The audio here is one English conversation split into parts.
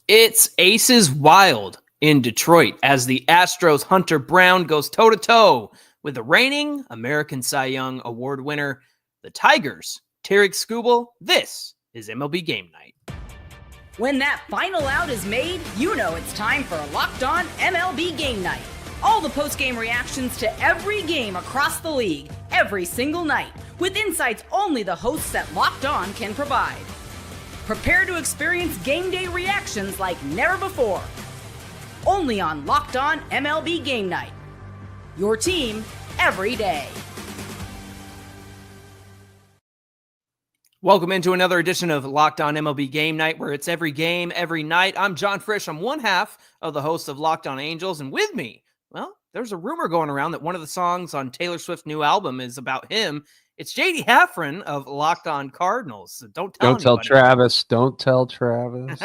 It's Aces Wild in Detroit as the Astros' Hunter Brown goes toe-to-toe with the reigning American Cy Young Award winner, the Tigers' Tarik Skubal. This is MLB Game Night. When that final out is made, you know it's time for Locked On MLB Game Night. All the post-game reactions to every game across the league, every single night, with insights only the hosts at Locked On can provide. Prepare to experience game day reactions like never before. Only on Locked On MLB Game Night. Your team every day. Welcome into another edition of Locked On MLB Game Night, where it's every game, every night. I'm Jon Frisch. I'm one half of the host of Locked On Angels, and with me, well, there's a rumor going around that one of the songs on Taylor Swift's new album is about him. It's J.D. Hafron of Locked On Cardinals. So don't tell Travis. Don't tell Travis.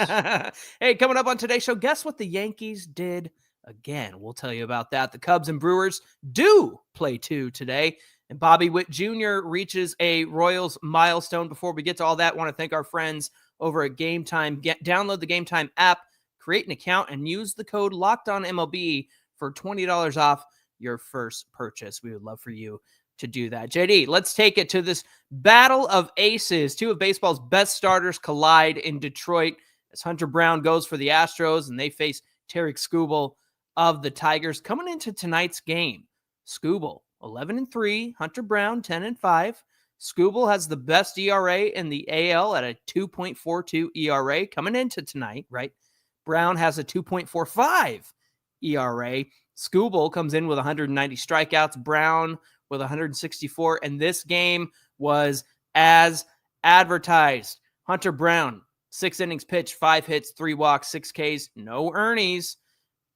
Hey, coming up on today's show, guess what the Yankees did again? We'll tell you about that. The Cubs and Brewers do play two today, and Bobby Witt Jr. reaches a Royals milestone. Before we get to all that, I want to thank our friends over at Game Time. Download the Game Time app, create an account, and use the code LOCKEDONMLB for $20 off your first purchase. We would love for you to do that. JD, let's take it to this battle of aces. Two of baseball's best starters collide in Detroit as Hunter Brown goes for the Astros and they face Tarik Skubal of the Tigers. Coming into tonight's game, Skubal 11-3, Hunter Brown 10-5. Skubal has the best ERA in the AL at a 2.42 ERA coming into tonight, right? Brown has a 2.45 ERA. Skubal comes in with 190 strikeouts. Brown with 164, and this game was as advertised. Hunter Brown, 6 innings pitched, 5 hits, 3 walks, 6 Ks, no earnies.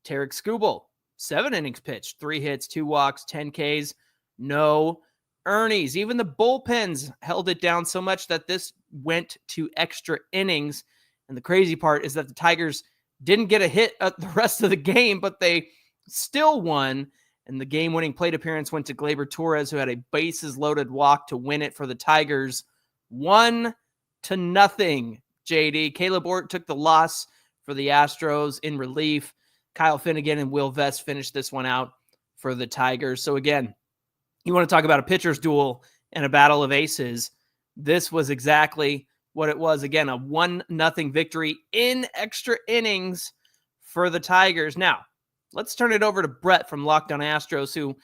Tarik Skubal, 7 innings pitched, 3 hits, 2 walks, 10 Ks, no earnies. Even the bullpens held it down so much that this went to extra innings. And the crazy part is that the Tigers didn't get a hit at the rest of the game, but they still won. And the game-winning plate appearance went to Gleyber Torres, who had a bases-loaded walk to win it for the Tigers. 1-0, JD. Caleb Ort took the loss for the Astros in relief. Kyle Finnegan and Will Vest finished this one out for the Tigers. So again, you want to talk about a pitcher's duel and a battle of aces. This was exactly what it was. Again, a 1-0 victory in extra innings for the Tigers. Now, let's turn it over to Brett from Locked On Astros, who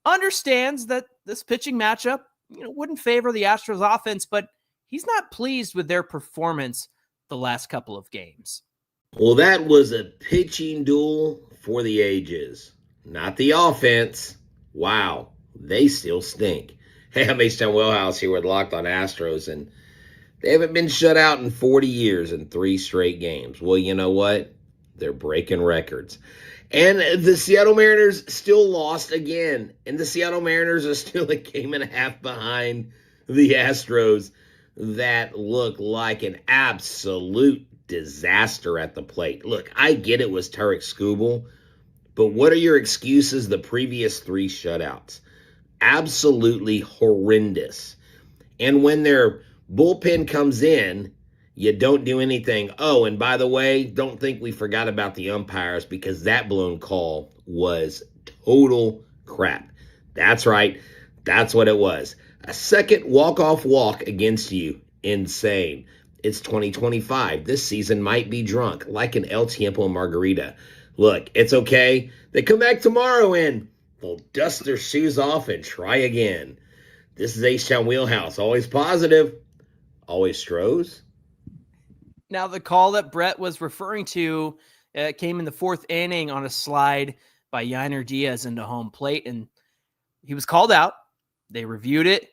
understands that this pitching matchup, wouldn't favor the Astros offense, but he's not pleased with their performance the last couple of games. Well, that was a pitching duel for the ages, not the offense. Wow, they still stink. Hey, I'm H-Town Wellhouse here with Locked On Astros, and they haven't been shut out in 40 years in 3 straight games. Well, you know what? They're breaking records. And the Seattle Mariners still lost again. And the Seattle Mariners are still a game and a half behind the Astros that look like an absolute disaster at the plate. Look, I get it was Tarik Skubal, but what are your excuses the previous 3 shutouts? Absolutely horrendous. And when their bullpen comes in, you don't do anything. Oh, and by the way, don't think we forgot about the umpires, because that blown call was total crap. That's right. That's what it was. A second walk-off walk against you. Insane. It's 2025. This season might be drunk, like an El Tiempo margarita. Look, it's okay. They come back tomorrow and they'll dust their shoes off and try again. This is H-Town Wheelhouse. Always positive. Always Stros. Now, the call that Brett was referring to came in the 4th inning on a slide by Yainer Diaz into home plate, and he was called out. They reviewed it,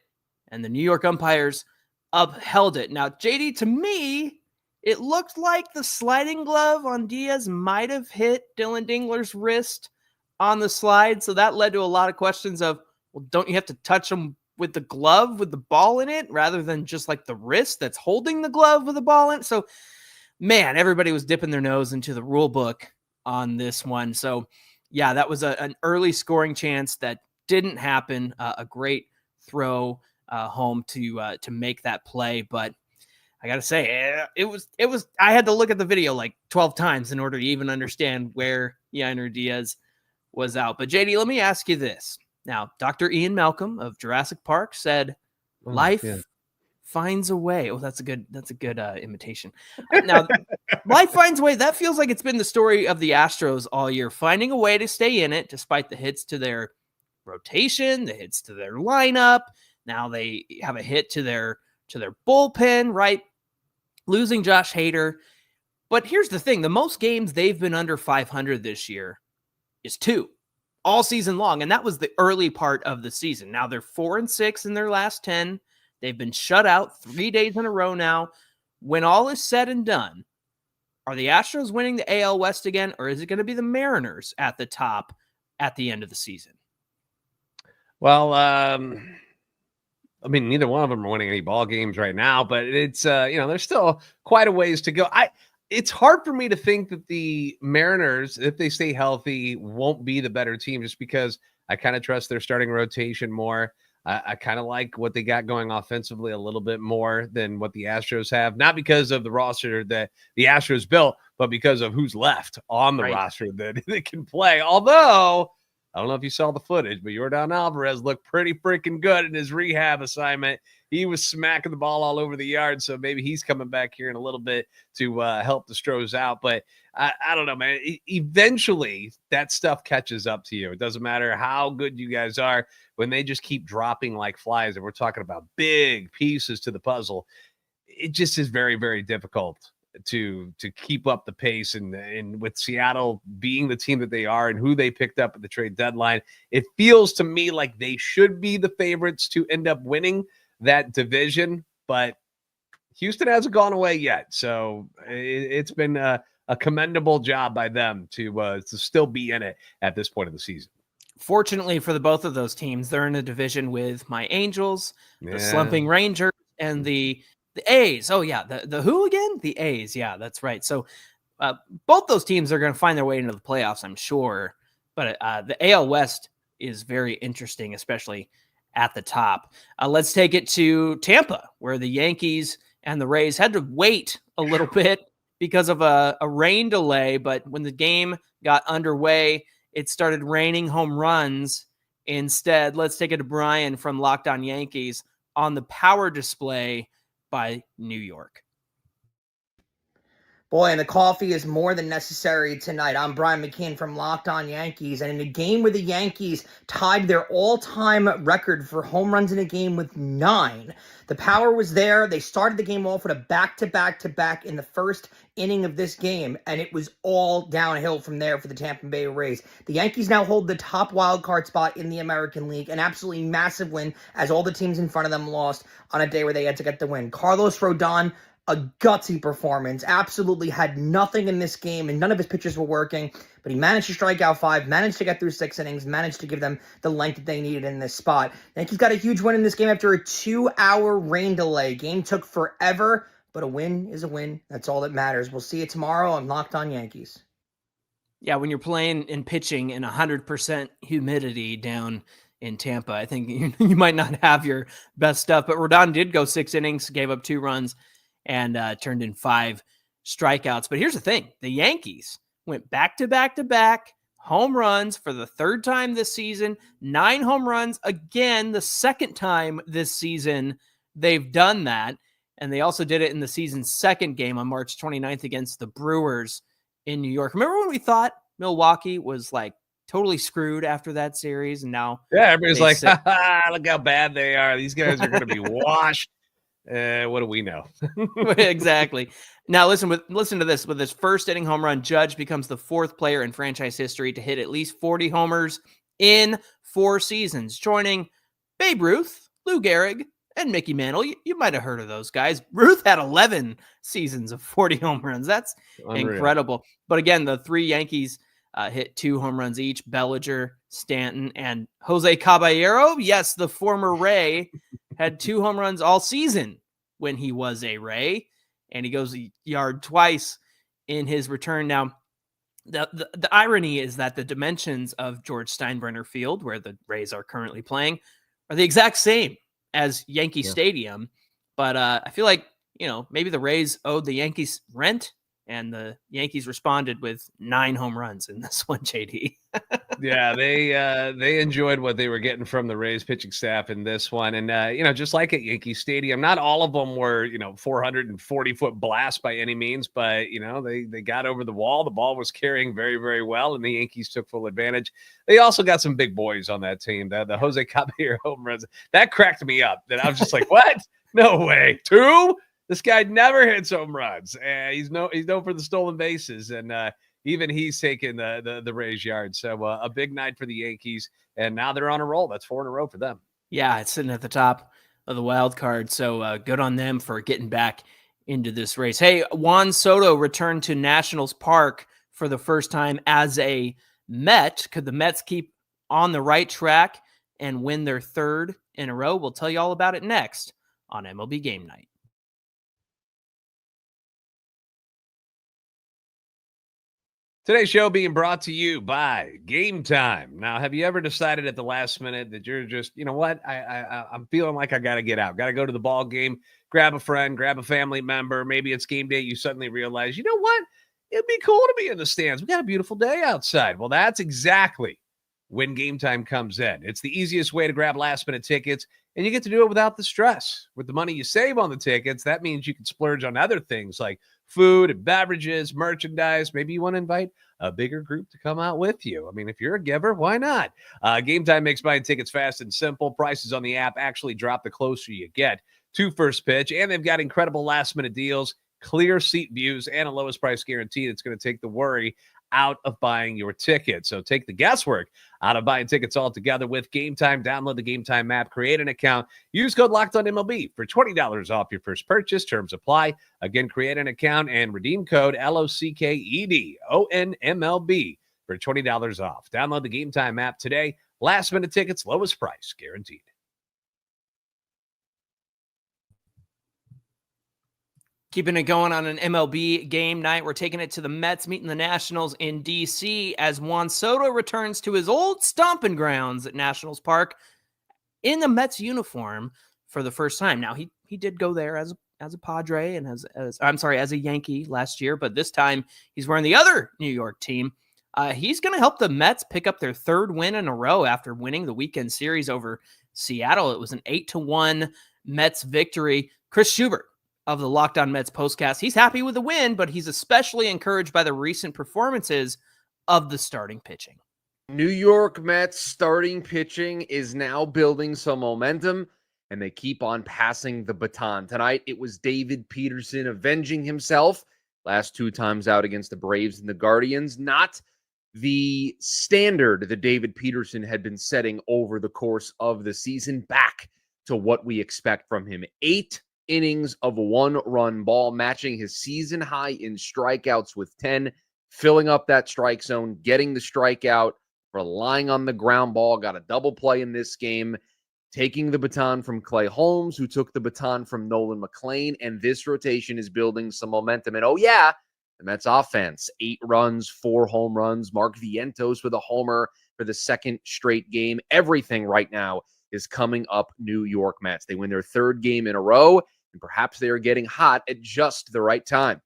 and the New York umpires upheld it. Now, JD, to me, it looked like the sliding glove on Diaz might have hit Dylan Dingler's wrist on the slide, so that led to a lot of questions of, well, don't you have to touch him with the glove with the ball in it rather than just like the wrist that's holding the glove with the ball in it? So, man, everybody was dipping their nose into the rule book on this one. So, yeah, that was an early scoring chance that didn't happen. A great throw home to make that play. But I got to say, it was, I had to look at the video like 12 times in order to even understand where Yainer Diaz was out. But JD, let me ask you this. Now, Dr. Ian Malcolm of Jurassic Park said, life finds a way. Oh, that's a good imitation. Now, life finds a way. That feels like it's been the story of the Astros all year, finding a way to stay in it despite the hits to their rotation, the hits to their lineup. Now they have a hit to their bullpen, right? Losing Josh Hader. But here's the thing. The most games they've been under 500 this year is 2 all season long. And that was the early part of the season. Now they're 4-6 in their last 10. They've been shut out 3 days in a row now. When all is said and done, are the Astros winning the AL West again, or is it going to be the Mariners at the top at the end of the season? Well, I mean, neither one of them are winning any ball games right now, but it's, there's still quite a ways to go. It's hard for me to think that the Mariners, if they stay healthy, won't be the better team just because I kind of trust their starting rotation more. I kind of like what they got going offensively a little bit more than what the Astros have, not because of the roster that the Astros built, but because of who's left on the roster that they can play. Although, I don't know if you saw the footage, but Yordan Alvarez looked pretty freaking good in his rehab assignment. He was smacking the ball all over the yard, so maybe he's coming back here in a little bit to help the Astros out. But I don't know, man. Eventually, that stuff catches up to you. It doesn't matter how good you guys are. When they just keep dropping like flies, and we're talking about big pieces to the puzzle, it just is very, very difficult to keep up the pace. And with Seattle being the team that they are and who they picked up at the trade deadline, it feels to me like they should be the favorites to end up winning that division, but Houston hasn't gone away yet. So it's been a commendable job by them to still be in it at this point of the season. Fortunately for the both of those teams, they're in a division with my Angels, the slumping Rangers, and the A's. Oh yeah, the who again? The A's. Yeah, that's right. So both those teams are going to find their way into the playoffs, I'm sure. But the AL West is very interesting, especially at the top. Let's take it to Tampa, where the Yankees and the Rays had to wait a little bit because of a rain delay. But when the game got underway, it started raining home runs instead. Let's take it to Brian from Locked On Yankees on the power display by New York. Boy, and the coffee is more than necessary tonight. I'm Brian McKeon from Locked On Yankees, and in a game where the Yankees tied their all-time record for home runs in a game with 9, the power was there. They started the game off with a back-to-back-to-back in the first inning of this game, and it was all downhill from there for the Tampa Bay Rays. The Yankees now hold the top wildcard spot in the American League, an absolutely massive win as all the teams in front of them lost on a day where they had to get the win. Carlos Rodon, a gutsy performance, absolutely had nothing in this game, and none of his pitches were working, but he managed to strike out 5, managed to get through 6 innings, managed to give them the length that they needed in this spot. Yankees got a huge win in this game after a 2-hour rain delay. Game took forever, but a win is a win. That's all that matters. We'll see you tomorrow on Locked On Yankees. Yeah, when you're playing and pitching in 100% humidity down in Tampa, I think you might not have your best stuff, but Rodon did go 6 innings, gave up 2 runs, and turned in 5 strikeouts. But here's the thing. The Yankees went back-to-back-to-back home runs for the 3rd time this season. 9 home runs. Again, the 2nd time this season they've done that. And they also did it in the season's 2nd game on March 29th against the Brewers in New York. Remember when we thought Milwaukee was like totally screwed after that series? And now everybody's like, look how bad they are. These guys are going to be washed. What do we know? Exactly. Now listen to this. With his first inning home run, Judge becomes the 4th player in franchise history to hit at least 40 homers in 4 seasons, joining Babe Ruth, Lou Gehrig, and Mickey Mantle. You might have heard of those guys. Ruth had 11 seasons of 40 home runs. That's unreal. Incredible. But again, the 3 Yankees hit 2 home runs each. Bellinger, Stanton, and Jose Caballero. Yes, the former Ray had 2 home runs all season when he was a Ray, and he goes a yard twice in his return. Now, the irony is that the dimensions of George Steinbrenner Field, where the Rays are currently playing, are the exact same as Yankee Stadium. But I feel like, maybe the Rays owed the Yankees rent, and the Yankees responded with 9 home runs in this one, JD. Yeah, they enjoyed what they were getting from the Rays pitching staff in this one. And, just like at Yankee Stadium, not all of them were, 440-foot blasts by any means, but, they got over the wall. The ball was carrying very, very well, and the Yankees took full advantage. They also got some big boys on that team. The Jose Caballero home runs, that cracked me up. That I was just like, what? No way. 2? This guy never hits home runs. He's known for the stolen bases, and even he's taken the Rays yard. So a big night for the Yankees, and now they're on a roll. That's 4 in a row for them. Yeah, it's sitting at the top of the wild card. So good on them for getting back into this race. Hey, Juan Soto returned to Nationals Park for the first time as a Met. Could the Mets keep on the right track and win their 3rd in a row? We'll tell you all about it next on MLB Game Night. Today's show being brought to you by Game Time. Now, have you ever decided at the last minute that you're just, you know what, I'm feeling like I got to get out, got to go to the ball game, grab a friend, grab a family member. Maybe it's game day. You suddenly realize, you know what, it'd be cool to be in the stands. We got a beautiful day outside. Well, that's exactly when Game Time comes in. It's the easiest way to grab last minute tickets, and you get to do it without the stress. With the money you save on the tickets, that means you can splurge on other things like food and beverages, merchandise. Maybe you want to invite a bigger group to come out with you. I mean, if you're a giver, why not? Game Time makes buying tickets fast and simple. Prices on the app actually drop the closer you get to first pitch, and they've got incredible last-minute deals, clear seat views, and a lowest price guarantee that's going to take the worry out of buying your ticket. So take the guesswork out of buying tickets altogether with Game Time. Download the Game Time app, create an account, use code LOCKEDONMLB for $20 off your first purchase. Terms apply. Again, create an account and redeem code LOCKEDONMLB for $20 off. Download the Game Time app today. Last minute tickets, lowest price guaranteed. Keeping it going on an MLB game night, we're taking it to the Mets, meeting the Nationals in D.C. as Juan Soto returns to his old stomping grounds at Nationals Park in the Mets uniform for the first time. Now, he did go there as a Padre and as a Yankee last year, but this time he's wearing the other New York team. He's going to help the Mets pick up their 3rd win in a row after winning the weekend series over Seattle. It was an 8-1 Mets victory. Chris Schubert of the Locked On Mets postcast, he's happy with the win, but he's especially encouraged by the recent performances of the starting pitching. New York Mets starting pitching is now building some momentum, and they keep on passing the baton. Tonight, it was David Peterson avenging himself last 2 times out against the Braves and the Guardians. Not the standard that David Peterson had been setting over the course of the season, back to what we expect from him. 8 innings of 1-run ball, matching his season high in strikeouts with 10, filling up that strike zone, getting the strikeout, relying on the ground ball, got a double play in this game, taking the baton from Clay Holmes, who took the baton from Nolan McLean, and this rotation is building some momentum. And oh yeah, the Mets offense, 8 runs, 4 home runs, Mark Vientos with a homer for the 2nd straight game. Everything right now is coming up New York Mets. They win their 3rd game in a row, and perhaps they are getting hot at just the right time.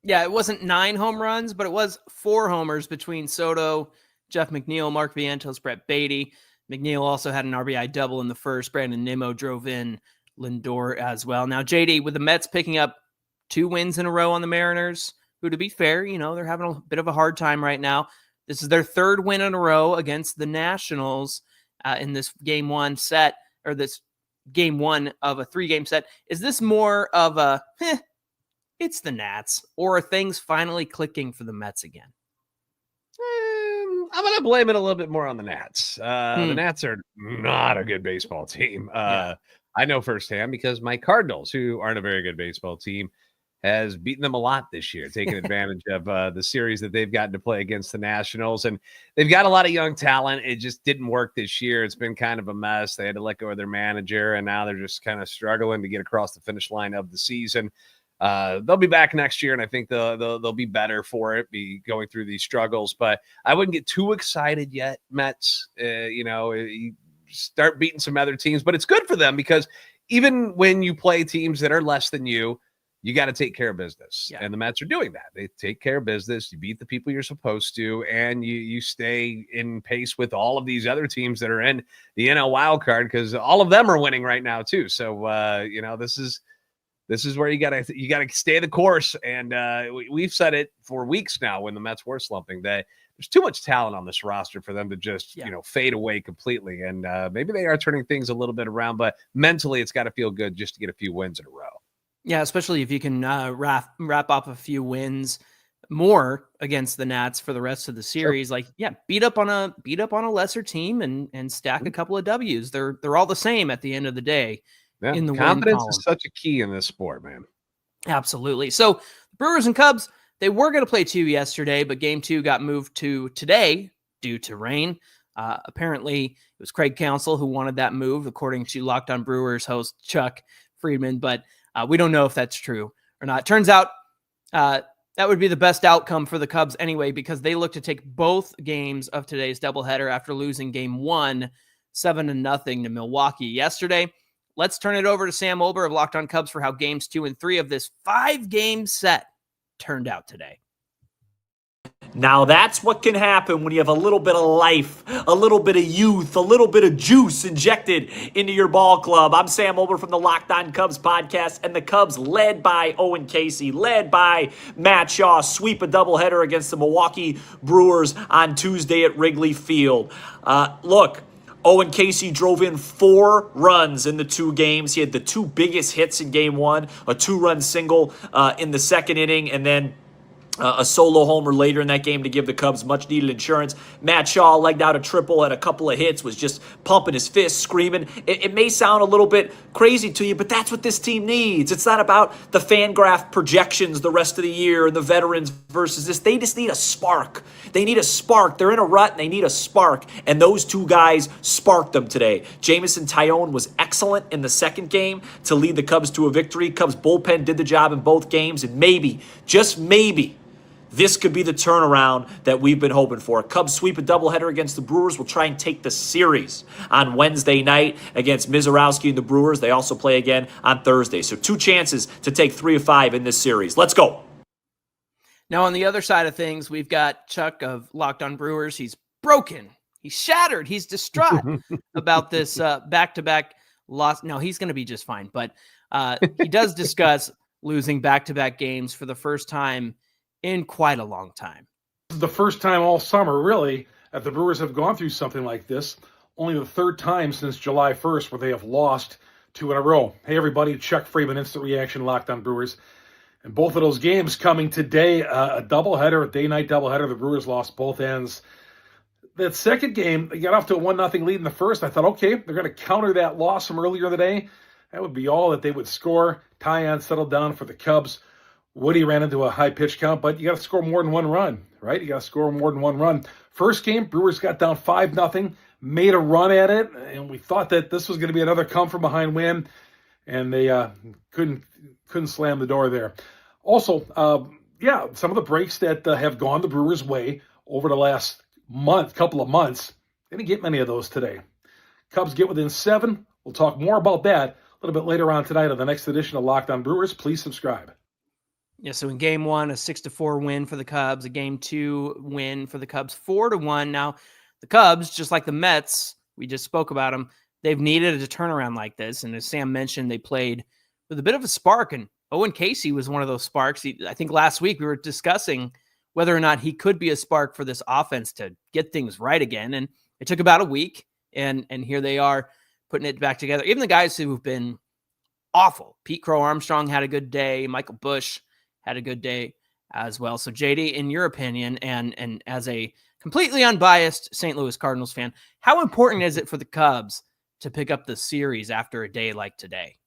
Yeah, it wasn't 9 home runs, but it was 4 homers between Soto, Jeff McNeil, Mark Vientos, Brett Beatty. McNeil also had an RBI double in the first. Brandon Nimmo drove in Lindor as well. Now, JD, with the Mets picking up 2 wins in a row on the Mariners, who, to be fair, they're having a bit of a hard time right now. This is their 3rd win in a row against the Nationals in this game 1 set, or this game 1 of a 3-game set. Is this more of a, it's the Nats, or are things finally clicking for the Mets again? I'm going to blame it a little bit more on the Nats. The Nats are not a good baseball team. I know firsthand because my Cardinals, who aren't a very good baseball team, has beaten them a lot this year, taking advantage of the series that they've gotten to play against the Nationals. And they've got a lot of young talent. It just didn't work this year. It's been kind of a mess. They had to let go of their manager, and now they're just kind of struggling to get across the finish line of the season. They'll be back next year, and I think they'll be better for it, be going through these struggles. But I wouldn't get too excited yet, Mets. You start beating some other teams, but it's good for them because even when you play teams that are less than you got to take care of business. Yeah. And the Mets are doing that. They take care of business. You beat the people you're supposed to, and you stay in pace with all of these other teams that are in the NL wild card, because all of them are winning right now too. So, this is where you gotta stay the course. And we've said it for weeks now when the Mets were slumping, that there's too much talent on this roster for them to just, fade away completely. And maybe they are turning things a little bit around, but mentally it's got to feel good just to get a few wins in a row. Yeah, especially if you can wrap up a few wins more against the Nats for the rest of the series. Sure. Beat up on a lesser team and stack a couple of W's. They're all the same at the end of the day. Yeah, in the confidence is such a key in this sport, man. Absolutely. So the Brewers and Cubs, they were going to play 2 yesterday, but game 2 got moved to today due to rain. Apparently, it was Craig Counsell who wanted that move, according to Locked On Brewers host Chuck Freeman. But we don't know if that's true or not. Turns out that would be the best outcome for the Cubs anyway, because they look to take both games of today's doubleheader after losing game 1, 7-0 to Milwaukee yesterday. Let's turn it over to Sam Olber of Locked On Cubs for how games 2 and 3 of this 5-game set turned out today. Now that's what can happen when you have a little bit of life, a little bit of youth, a little bit of juice injected into your ball club. I'm Sam Olber from the Locked On Cubs podcast, and the Cubs, led by Owen Caissie, led by Matt Shaw, sweep a doubleheader against the Milwaukee Brewers on Tuesday at Wrigley Field. Look, Owen Caissie drove in 4 runs in the 2 games. He had the 2 biggest hits in game 1, a 2-run single in the second inning, and then a solo homer later in that game to give the Cubs much-needed insurance. Matt Shaw legged out a triple, had a couple of hits, was just pumping his fists, screaming. It may sound a little bit crazy to you, but that's what this team needs. It's not about the FanGraph projections the rest of the year and the veterans versus this. They just need a spark. They need a spark. They're in a rut, and they need a spark, and those 2 guys sparked them today. Jamison Tyone was excellent in the second game to lead the Cubs to a victory. Cubs bullpen did the job in both games, and maybe, just maybe, this could be the turnaround that we've been hoping for. Cubs sweep a doubleheader against the Brewers. Will try and take the series on Wednesday night against Mizorowski and the Brewers. They also play again on Thursday. So 2 chances to take 3 of 5 in this series. Let's go. Now, on the other side of things, we've got Chuck of Locked On Brewers. He's broken. He's shattered. He's distraught about this back-to-back loss. No, he's going to be just fine. But he does discuss losing back-to-back games for the first time in quite a long time. This is the first time all summer, really, that the Brewers have gone through something like this. Only the 3rd time since July 1st where they have lost 2 in a row. Hey, everybody, Chuck Freeman, Instant Reaction, Locked On Brewers. And both of those games coming today, a doubleheader, a day-night doubleheader. The Brewers lost both ends. That second game, they got off to a 1-0 lead in the first. I thought, okay, they're going to counter that loss from earlier in the day. That would be all that they would score. Tyon settled down for the Cubs. Woody ran into a high pitch count, but you got to score more than 1 run, right? You got to score more than 1 run. First game, Brewers got down 5-0, made a run at it, and we thought that this was going to be another come from behind win, and they couldn't slam the door there. Also, some of the breaks that have gone the Brewers' way over the last couple of months, they didn't get many of those today. Cubs get within 7. We'll talk more about that a little bit later on tonight on the next edition of Locked On Brewers. Please subscribe. Yeah, so in game 1, a 6-4 win for the Cubs, a game 2 win for the Cubs, 4-1. Now, the Cubs, just like the Mets, we just spoke about them, they've needed a turnaround like this. And as Sam mentioned, they played with a bit of a spark, and Owen Caissie was one of those sparks. I think last week we were discussing whether or not he could be a spark for this offense to get things right again. And it took about a week, and here they are putting it back together. Even the guys who've been awful. Pete Crow Armstrong had a good day. Michael Busch had a good day as well. So JD, in your opinion, and as a completely unbiased St. Louis Cardinals fan, how important is it for the Cubs to pick up the series after a day like today?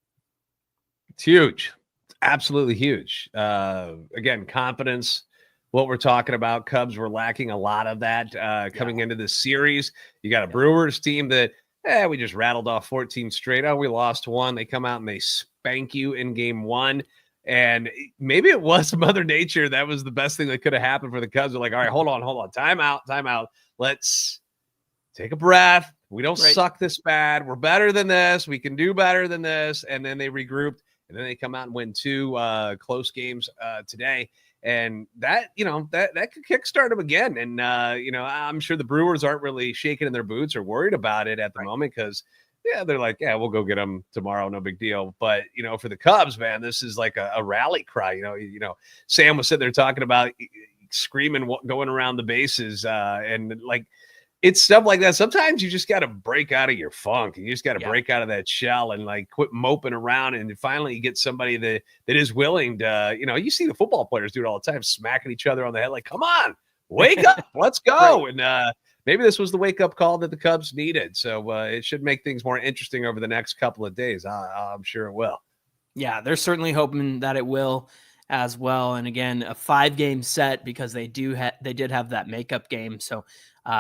It's huge. It's absolutely huge. Again, confidence, what we're talking about. Cubs were lacking a lot of that coming into this series. You got a Brewers team that, we just rattled off 14 straight. Oh, we lost 1. They come out and they spank you in game 1. And maybe it was Mother Nature. That was the best thing that could have happened for the Cubs. They're like, all right, hold on. Time out. Let's take a breath. We don't Right. suck this bad. We're better than this. We can do better than this. And then they regrouped, and then they come out and win 2 close games today. And that, that could kickstart them again. And, I'm sure the Brewers aren't really shaking in their boots or worried about it at the moment because, they're like, we'll go get them tomorrow. No big deal. But, for the Cubs, man, this is like a rally cry. Sam was sitting there talking about screaming, going around the bases and like, it's stuff like that. Sometimes you just got to break out of your funk and you just got to break out of that shell and like quit moping around. And finally you get somebody that is willing to, you see the football players do it all the time, smacking each other on the head. Like, come on, wake up, let's go. Right. And maybe this was the wake up call that the Cubs needed. So it should make things more interesting over the next couple of days. I'm sure it will. Yeah, they're certainly hoping that it will as well. And again, a 5-game set because they did have that makeup game. So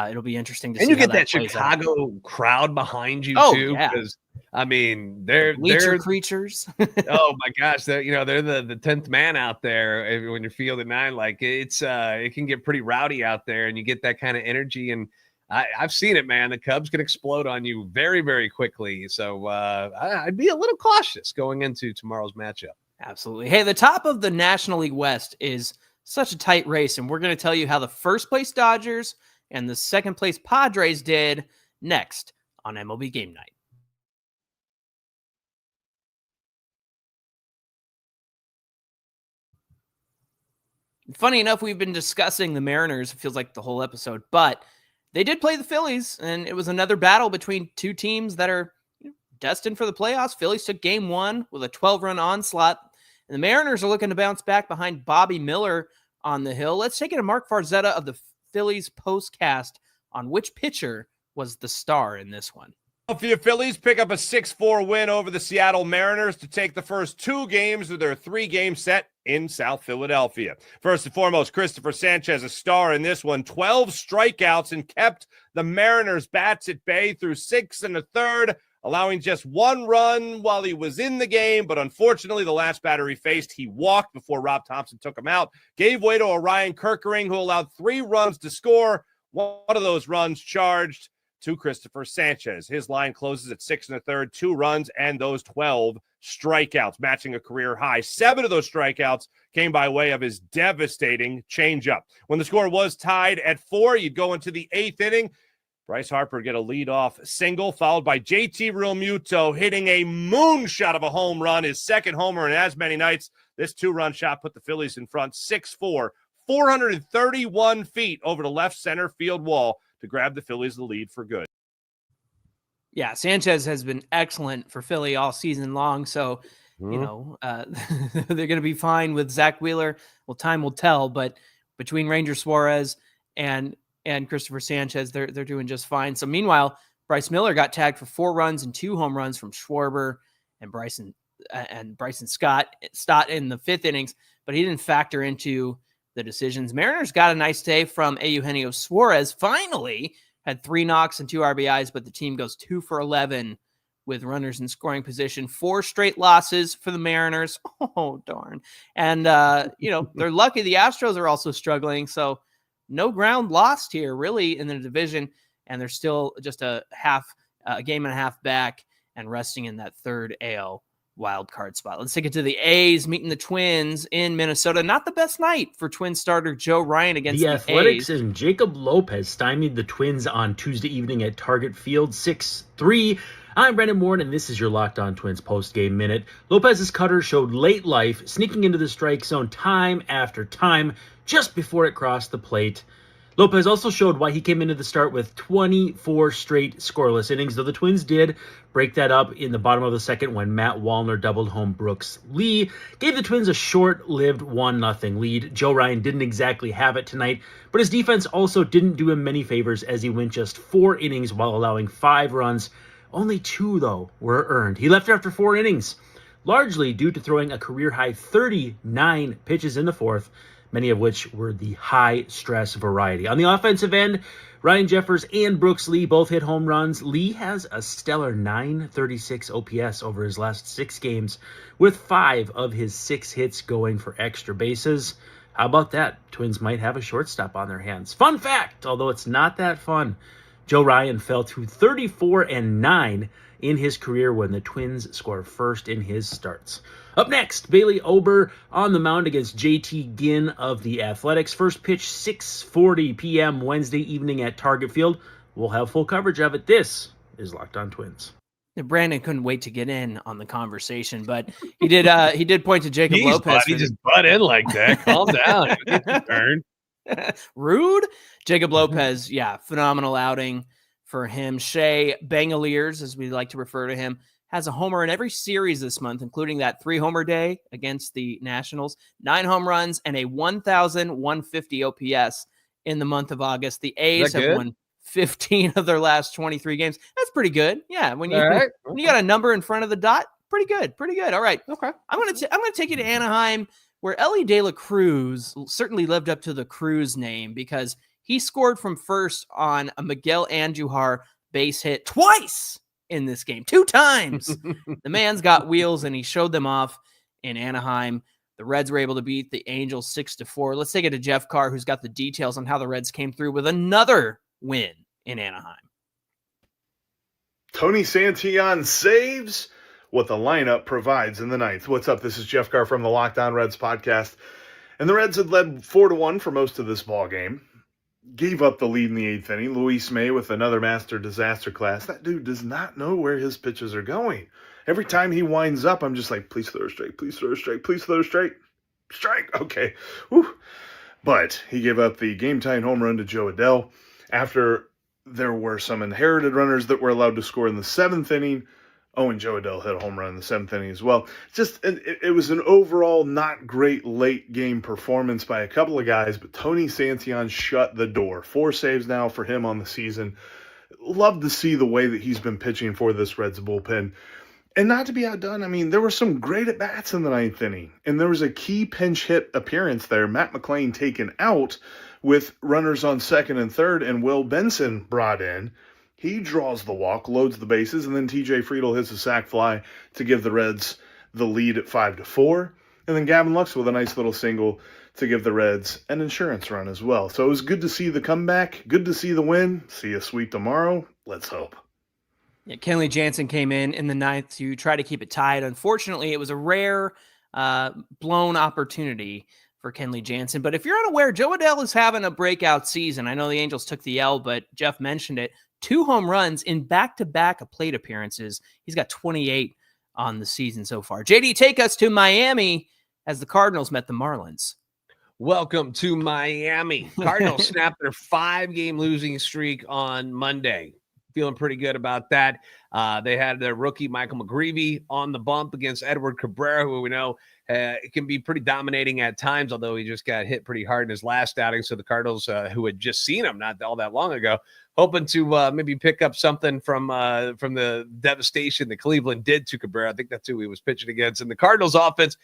it'll be interesting to see. And you how get that plays Chicago crowd behind you too. Yeah. Because I mean, they're creatures. Oh my gosh, they're the 10th man out there when you're fielding 9. Like it's it can get pretty rowdy out there, and you get that kind of energy. And I've seen it, man. The Cubs can explode on you very, very quickly. So I'd be a little cautious going into tomorrow's matchup. Absolutely. Hey, the top of the National League West is such a tight race, and we're going to tell you how the first place Dodgers and the second place Padres did next on MLB Game Night. Funny enough, we've been discussing the Mariners, it feels like the whole episode, but they did play the Phillies, and it was another battle between two teams that are destined for the playoffs. Phillies took game 1 with a 12-run onslaught, and the Mariners are looking to bounce back behind Bobby Miller on the hill. Let's take it to Mark Farzetta of the Phillies postcast on which pitcher was the star in this one. Philadelphia Phillies pick up a 6-4 win over the Seattle Mariners to take the first 2 games of their 3-game set in South Philadelphia. First and foremost, Christopher Sanchez, a star in this one, 12 strikeouts and kept the Mariners bats at bay through 6 1/3, allowing just 1 run while he was in the game. But unfortunately, the last batter he faced, he walked before Rob Thompson took him out, gave way to Orion Kerkering, who allowed 3 runs to score. One of those runs charged to Christopher Sanchez. His line closes at 6 1/3, 2 runs, and those 12 strikeouts, matching a career high. 7 of those strikeouts came by way of his devastating changeup. When the score was tied at 4, you'd go into the 8th inning. Bryce Harper would get a leadoff single, followed by JT Realmuto hitting a moonshot of a home run, his second homer in as many nights. This 2-run shot put the Phillies in front 6-4, 431 feet over the left center field wall to grab the Phillies the lead for good. Yeah, Sanchez has been excellent for Philly all season long. So, they're going to be fine with Zach Wheeler. Well, time will tell. But between Ranger Suarez and Christopher Sanchez, they're doing just fine. So, meanwhile, Bryce Miller got tagged for 4 runs and 2 home runs from Schwarber and Bryson Stott in the 5th innings, but he didn't factor into the decisions. Mariners got a nice day from Eugenio Suarez. Finally had 3 knocks and 2 RBIs, but the team goes 2 for 11 with runners in scoring position. 4 straight losses for the Mariners. Oh, darn. And, they're lucky the Astros are also struggling. So no ground lost here really in the division. And they're still just a game and a half back and resting in that 3rd AL wild card spot. Let's take it to the A's meeting the Twins in Minnesota. Not the best night for Twins starter Joe Ryan against the Athletics A's. And Jacob Lopez stymied the Twins on Tuesday evening at Target Field 6-3. I'm Brendan Warren, and this is your Locked On Twins post-game minute. Lopez's cutter showed late life, sneaking into the strike zone time after time just before it crossed the plate. Lopez also showed why he came into the start with 24 straight scoreless innings, though the Twins did break that up in the bottom of the 2nd when Matt Wallner doubled home Brooks Lee, gave the Twins a short-lived 1-0 lead. Joe Ryan didn't exactly have it tonight, but his defense also didn't do him many favors as he went just 4 innings while allowing 5 runs. Only 2, though, were earned. He left after 4 innings, largely due to throwing a career-high 39 pitches in the 4th, many of which were the high-stress variety. On the offensive end, Ryan Jeffers and Brooks Lee both hit home runs. Lee has a stellar .936 OPS over his last 6 games, with 5 of his 6 hits going for extra bases. How about that? Twins might have a shortstop on their hands. Fun fact, although it's not that fun, Joe Ryan fell to 34-9 in his career when the Twins score first in his starts. Up next, Bailey Ober on the mound against JT Ginn of the Athletics. First pitch, 6:40 p.m. Wednesday evening at Target Field. We'll have full coverage of it. This is Locked On Twins. Brandon couldn't wait to get in on the conversation, but he did point to Jacob Lopez. He just butt in like that. Calm down. Turn. Rude. Jacob Lopez, yeah, phenomenal outing for him. Shea Bangaliers, as we like to refer to him, has a homer in every series this month, including that 3-homer day against the Nationals, 9 home runs, and a 1,150 OPS in the month of August. The A's have won 15 of their last 23 games. That's pretty good. Yeah, when you got a number in front of the dot, pretty good. All right. Okay. I'm gonna take you to Anaheim, where Elly De La Cruz certainly lived up to the Cruz name because he scored from first on a Miguel Andujar base hit twice in this game, 2 times. The man's got wheels, and he showed them off in Anaheim. The Reds were able to beat the Angels 6-4. Let's take it to Jeff Carr, who's got the details on how the Reds came through with another win in Anaheim. Tony Santillan saves what the lineup provides in the ninth. What's up? This is Jeff Carr from the Locked On Reds podcast. And the Reds had led 4-1 for most of this ball game. Gave up the lead in the 8th inning. Luis May with another master disaster class. That dude does not know where his pitches are going. Every time he winds up, I'm just like, please throw a strike, please throw a strike, please throw a strike. Strike, okay. Whew. But he gave up the game-tying home run to Joe Adell after there were some inherited runners that were allowed to score in the 7th inning. Oh, and Joe Adell hit a home run in the 7th inning as well. It was an overall not great late game performance by a couple of guys, but Tony Santillan shut the door. 4 saves now for him on the season. Love to see the way that he's been pitching for this Reds bullpen. And not to be outdone, I mean, there were some great at-bats in the 9th inning, and there was a key pinch hit appearance there. Matt McLain taken out with runners on 2nd and 3rd, and Will Benson brought in. He draws the walk, loads the bases, and then TJ Friedl hits a sac fly to give the Reds the lead at 5-4. And then Gavin Lux with a nice little single to give the Reds an insurance run as well. So it was good to see the comeback, good to see the win. See a sweep tomorrow. Let's hope. Yeah, Kenley Jansen came in the 9th to try to keep it tied. Unfortunately, it was a rare blown opportunity for Kenley Jansen. But if you're unaware, Joe Adell is having a breakout season. I know the Angels took the L, but Jeff mentioned it. 2 home runs in back-to-back plate appearances. He's got 28 on the season so far. JD, take us to Miami as the Cardinals met the Marlins. Welcome to Miami. Cardinals snapped their 5-game losing streak on Monday. Feeling pretty good about that. They had their rookie Michael McGreevy on the bump against Edward Cabrera, who we know it can be pretty dominating at times, although he just got hit pretty hard in his last outing. So the Cardinals, who had just seen him not all that long ago, hoping to maybe pick up something from the devastation that Cleveland did to Cabrera. I think that's who he was pitching against. And the Cardinals offense,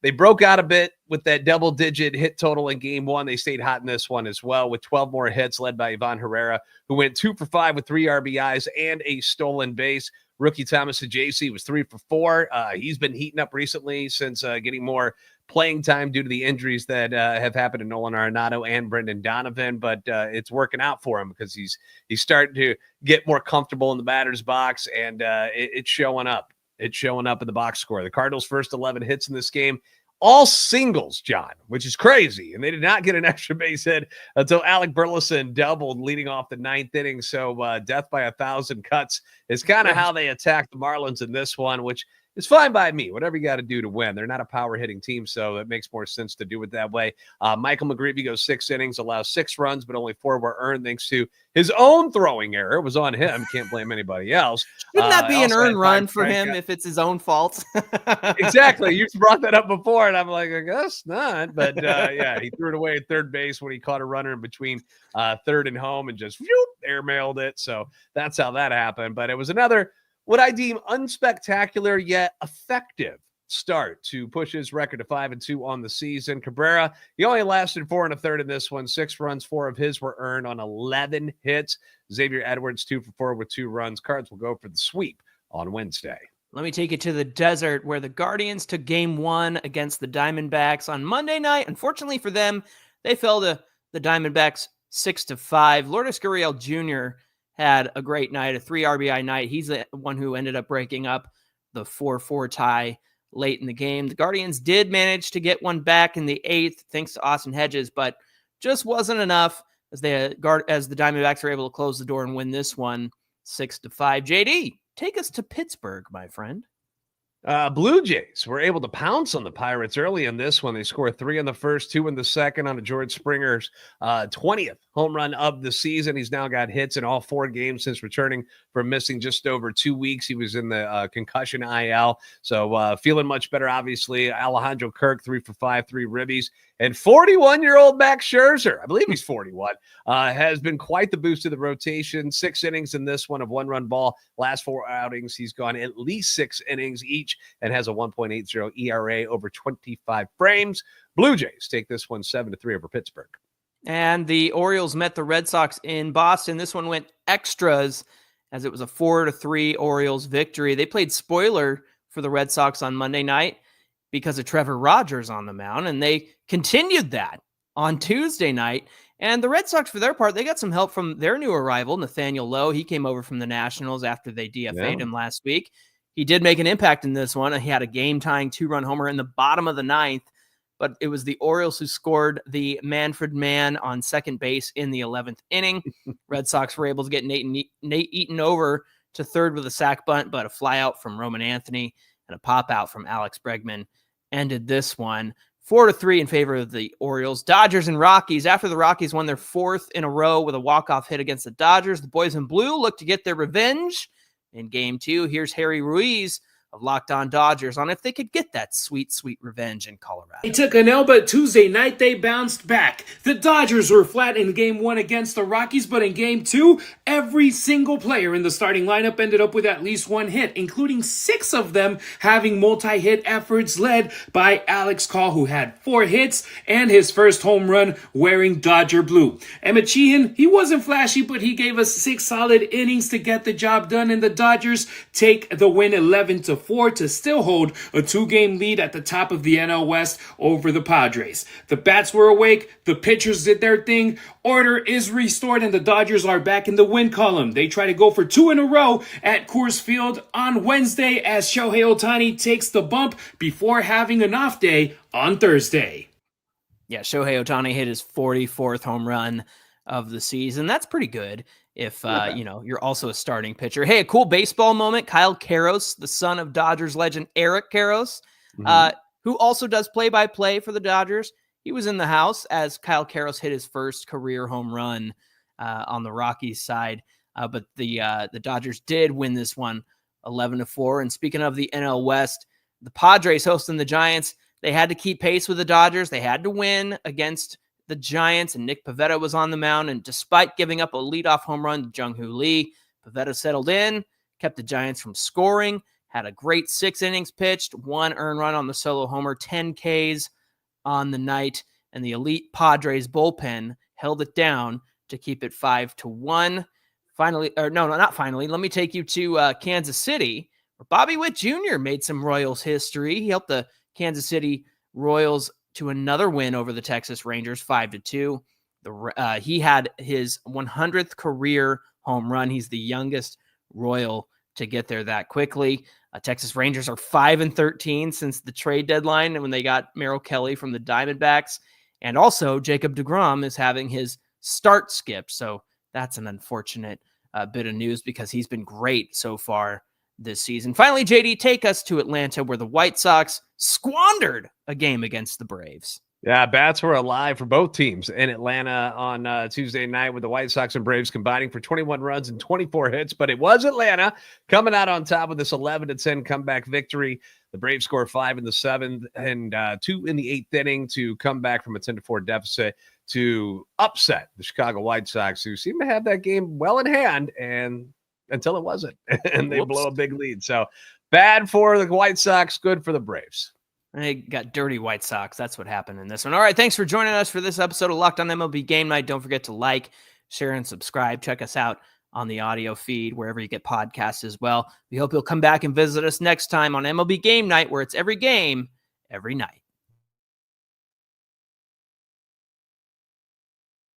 they broke out a bit with that double-digit hit total in Game 1. They stayed hot in this one as well with 12 more hits led by Ivan Herrera, who went 2 for 5 with 3 RBIs and a stolen base. Rookie Thomas Ajaysi was 3 for 4. He's been heating up recently since getting more playing time due to the injuries that have happened to Nolan Arenado and Brendan Donovan, but it's working out for him because he's starting to get more comfortable in the batter's box, and it's showing up. It's showing up in the box score. The Cardinals' first 11 hits in this game, all singles, John, which is crazy. And they did not get an extra base hit until Alec Burleson doubled leading off the 9th inning. So death by 1,000 cuts is kind of how they attacked the Marlins in this one, which is fine by me. Whatever you got to do to win. They're not a power hitting team, so it makes more sense to do it that way. Michael McGreevy goes 6 innings, allows 6 runs, but only 4 were earned thanks to his own throwing error. It was on him. Can't blame anybody else. Shouldn't that be an earned run for him if it's his own fault? Exactly. You brought that up before, and I'm like, I guess not. But yeah, he threw it away at third base when he caught a runner in between third and home and just airmailed it. So that's how that happened. But it was another what I deem unspectacular yet effective start to push his record to 5-2 on the season. Cabrera, he only lasted 4 1/3 in this one. 6 runs, 4 of his were earned on 11 hits. Xavier Edwards 2 for 4 with 2 runs. Cards will go for the sweep on Wednesday. Let me take you to the desert where the Guardians took Game 1 against the Diamondbacks on Monday night. Unfortunately for them, they fell to the Diamondbacks 6-5. Lourdes Gurriel Jr. had a great night, a 3 RBI night. He's the one who ended up breaking up the 4-4 tie late in the game. The Guardians did manage to get one back in the 8th, thanks to Austin Hedges, but just wasn't enough as the Diamondbacks were able to close the door and win this one 6-5. JD, take us to Pittsburgh, my friend. Blue Jays were able to pounce on the Pirates early in this one. They scored 3 in the first, 2 in the second on a George Springer's 20th home run of the season. He's now got hits in all 4 games since returning from missing just over 2 weeks. He was in the concussion IL, so feeling much better, obviously. Alejandro Kirk, 3 for 5, 3 ribbies. And 41-year-old Max Scherzer, I believe he's 41, has been quite the boost to the rotation. 6 innings in this one of 1-run ball. Last 4 outings, he's gone at least 6 innings each and has a 1.80 ERA over 25 frames. Blue Jays take this one 7-3 over Pittsburgh. And the Orioles met the Red Sox in Boston. This one went extras as it was a 4-3 Orioles victory. They played spoiler for the Red Sox on Monday night because of Trevor Rogers on the mound, and they continued that on Tuesday night. And the Red Sox, for their part, they got some help from their new arrival, Nathaniel Lowe. He came over from the Nationals after they DFA'd him last week. He did make an impact in this one. He had a game-tying 2-run homer in the bottom of the 9th, but it was the Orioles who scored the Manfred Man on second base in the 11th inning. Red Sox were able to get Nate Eaton over to third with a sac bunt, but a flyout from Roman Anthony and a pop-out from Alex Bregman ended this one 4-3 in favor of the Orioles. Dodgers and Rockies. After the Rockies won their 4th in a row with a walk-off hit against the Dodgers, the boys in blue look to get their revenge in game 2. Here's Harry Ruiz of Locked On Dodgers on if they could get that sweet, sweet revenge in Colorado. They took an L, but Tuesday night they bounced back. The Dodgers were flat in game 1 against the Rockies, but in game 2, every single player in the starting lineup ended up with at least 1 hit, including 6 of them having multi-hit efforts led by Alex Call, who had 4 hits and his first home run wearing Dodger blue. Emmett Sheehan, he wasn't flashy, but he gave us 6 solid innings to get the job done, and the Dodgers take the win 11-4 to still hold a 2-game lead at the top of the NL West over the Padres. The bats were awake, the pitchers did their thing, order is restored, and the Dodgers are back in the win column. They try to go for 2 in a row at Coors Field on Wednesday as Shohei Ohtani takes the bump before having an off day on Thursday. Yeah, Shohei Ohtani hit his 44th home run of the season. That's pretty good if, you're also a starting pitcher. Hey, a cool baseball moment. Kyle Karros, the son of Dodgers legend Eric Karros, who also does play-by-play for the Dodgers. He was in the house as Kyle Karros hit his first career home run on the Rockies side. But the Dodgers did win this one 11-4. And speaking of the NL West, the Padres hosting the Giants, they had to keep pace with the Dodgers. They had to win against the Giants, and Nick Pivetta was on the mound. And despite giving up a leadoff home run to Jung-Hoo Lee, Pivetta settled in, kept the Giants from scoring, had a great 6 innings pitched, 1 earned run on the solo homer, 10 Ks on the night, and the elite Padres bullpen held it down to keep it 5-1. Finally, or no, not finally. Let me take you to Kansas City, where Bobby Witt Jr. made some Royals history. He helped the Kansas City Royals to another win over the Texas Rangers, 5-2. He had his 100th career home run. He's the youngest Royal to get there that quickly. Texas Rangers are 5-13 since the trade deadline and when they got Merrill Kelly from the Diamondbacks. And also Jacob deGrom is having his start skipped. So that's an unfortunate bit of news because he's been great so far this season. Finally, JD, take us to Atlanta where the White Sox squandered a game against the Braves. Yeah, bats were alive for both teams in Atlanta on Tuesday night with the White Sox and Braves combining for 21 runs and 24 hits. But it was Atlanta coming out on top with this 11-10 comeback victory. The Braves score 5 in the 7th and 2 in the 8th inning to come back from a 10-4 deficit to upset the Chicago White Sox, who seem to have that game well in hand and until it wasn't, and they blow a big lead. So bad for the White Sox, good for the Braves. They got dirty White Sox. That's what happened in this one. All right, thanks for joining us for this episode of Locked On MLB Game Night. Don't forget to like, share, and subscribe. Check us out on the audio feed, wherever you get podcasts as well. We hope you'll come back and visit us next time on MLB Game Night, where it's every game, every night.